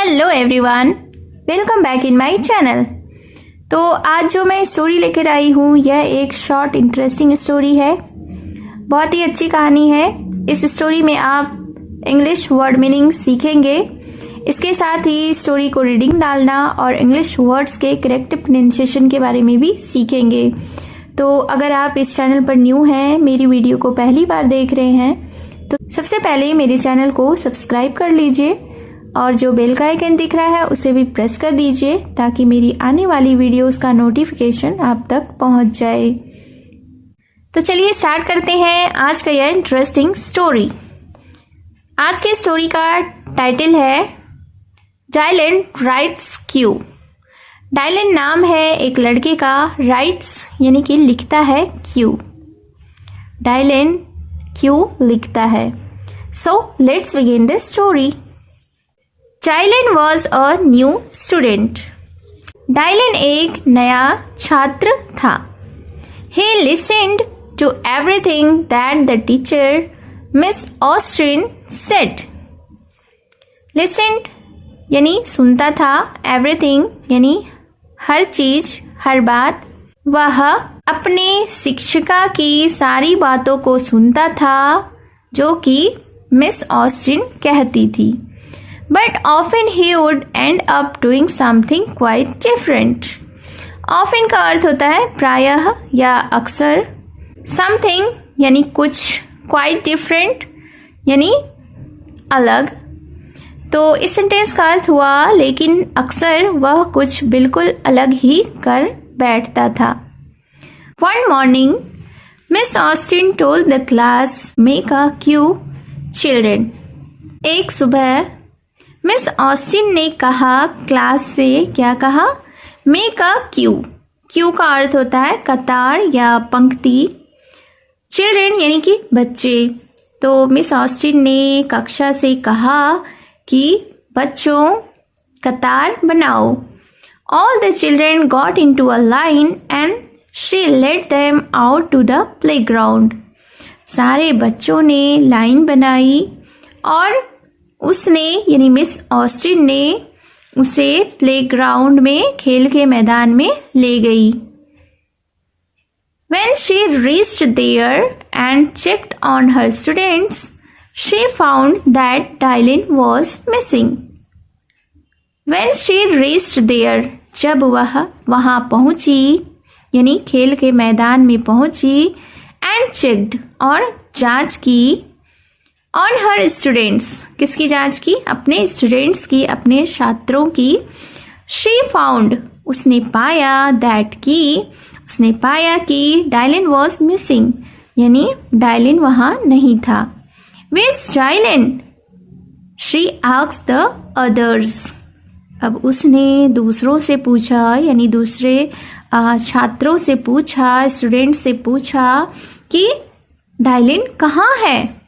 Hello everyone, welcome back in my channel. तो आज जो मैं स्टोरी लेकर आई हूँ यह एक शॉर्ट इंटरेस्टिंग स्टोरी है। बहुत ही अच्छी कहानी है। इस स्टोरी में आप इंग्लिश वर्ड मीनिंग सीखेंगे। इसके साथ ही स्टोरी को रीडिंग डालना और इंग्लिश वर्ड्स के करेक्ट प्रोनाउंसिएशन के बारे में भी सीखेंगे। तो अगर आप इस चैनल पर न्यू हैं, मेरी वीडियो को पहली बार देख रहे हैं, तो सबसे पहले मेरे चैनल को सब्सक्राइब कर लीजिए और जो बेल का आइकन दिख रहा है उसे भी प्रेस कर दीजिए ताकि मेरी आने वाली वीडियोस का नोटिफिकेशन आप तक पहुंच जाए। तो चलिए स्टार्ट करते हैं आज का यह इंटरेस्टिंग स्टोरी। आज के स्टोरी का टाइटल है डायलन राइट्स क्यू। डायलन नाम है एक लड़के का, राइट्स यानी कि लिखता है क्यू। डायलन क्यू लिखता है। So let's begin the story. Dylan was a new student. Dylan एक नया छात्र था। He listened to everything that the teacher, Miss Austen, said. Listened यानी सुनता था, everything यानी हर चीज, हर बात। वह अपने शिक्षिका की सारी बातों को सुनता था जो कि मिस ऑस्टिन कहती थी। But often he would end up doing something quite different. Often का अर्थ होता है प्रायः या अक्सर। Something यानी कुछ, quite different यानी अलग। तो इस सेंटेंस का अर्थ हुआ लेकिन अक्सर वह कुछ बिल्कुल अलग ही कर बैठता था। One morning, Miss Austen told the class, "Make a queue, children." एक सुबह मिस ऑस्टिन ने कहा क्लास से, क्या कहा? Make a Q. क्यू का अर्थ होता है कतार या पंक्ति। चिल्ड्रन यानी कि बच्चे। तो मिस ऑस्टिन ने कक्षा से कहा कि बच्चों कतार बनाओ। All the children got into a line and she led them out to the playground. सारे बच्चों ने लाइन बनाई और उसने यानी मिस ऑस्टिन ने उसे प्लेग्राउंड में, खेल के मैदान में ले गई। When she reached there and checked on her students, she found that Dylan was missing. When she reached there, जब वह वहां पहुंची यानी खेल के मैदान में पहुंची, and checked और जांच की, ऑन हर स्टूडेंट्स, किसकी जांच की? अपने स्टूडेंट्स की, अपने छात्रों की। शी फाउंड, उसने पाया, दैट की, उसने पाया कि डायलन वॉज मिसिंग यानी डायलन वहां नहीं था। Which Dylan? She asked the others. अब उसने दूसरों से पूछा यानी दूसरे छात्रों से पूछा, स्टूडेंट से पूछा कि डायलन कहाँ है?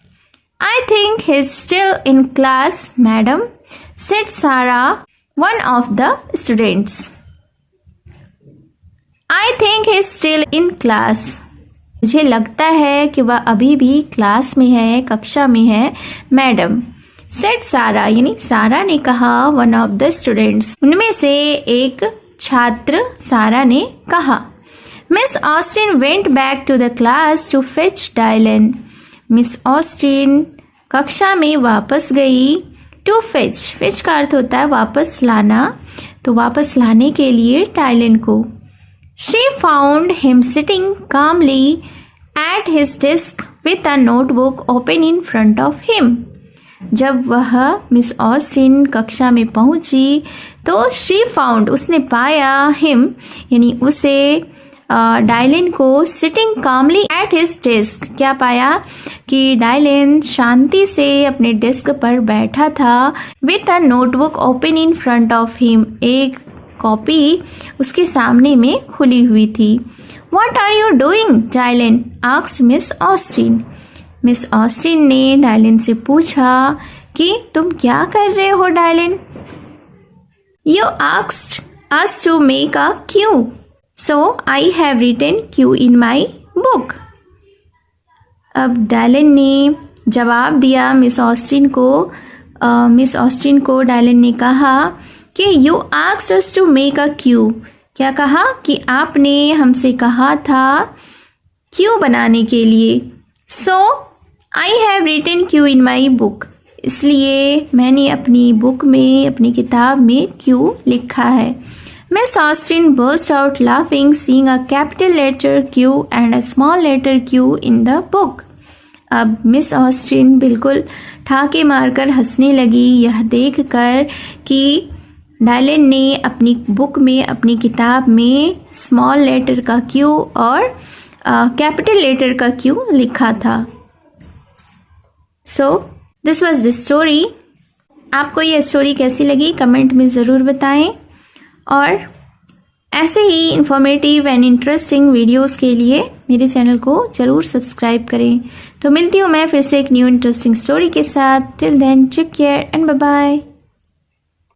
I think he's still in class, madam, said Sarah, one of the students. I think he's still in class. मुझे लगता है कि वह अभी भी क्लास में है, कक्षा में है, मैडम। said Sarah यानी सारा ने कहा, one of the students, उनमें से एक छात्र सारा ने कहा। Miss Austen went back to the class to fetch Dylan. Miss Austin कक्षा में वापस गई। टू फेच, फेच का अर्थ होता है वापस लाना, तो वापस लाने के लिए डायलन को। She found him sitting calmly at his desk with a notebook open in front of him. जब वह मिस ऑस्टिन कक्षा में पहुंची तो शी फाउंड, उसने पाया, हिम यानी उसे, डायलन को, sitting calmly at his desk, क्या पाया कि डायलन शांति से अपने डेस्क पर बैठा था, with a notebook open in front of him, एक कॉपी उसके सामने में खुली हुई थी। What are you doing Dylan? Asked miss Austin. Miss Austin ने डायलन से पूछा कि तुम क्या कर रहे हो डायलन? You asked us to make a Q, so I have written Q in my book. अब डायलन ने जवाब दिया मिस ऑस्टिन को मिस ऑस्टिन को डायलन ने कहा कि you asked us to make a Q. क्या कहा कि आपने हमसे कहा था क्यू बनाने के लिए। So I have written Q in my book. इसलिए मैंने अपनी बुक में, अपनी किताब में क्यू लिखा है। Miss Austin burst out laughing seeing a capital letter Q and a small letter Q in the book। अब मिस ऑस्टिन बिल्कुल ठाके मारकर हंसने लगी यह देखकर कि डायलन ने अपनी बुक में, अपनी किताब में स्मॉल लेटर का Q और कैपिटल लेटर का Q लिखा था। So this was the story. आपको ये स्टोरी कैसी लगी कमेंट में ज़रूर बताएं और ऐसे ही इंफॉर्मेटिव एंड इंटरेस्टिंग वीडियोस के लिए मेरे चैनल को ज़रूर सब्सक्राइब करें। तो मिलती हूँ मैं फिर से एक न्यू इंटरेस्टिंग स्टोरी के साथ। Till then take care and bye bye.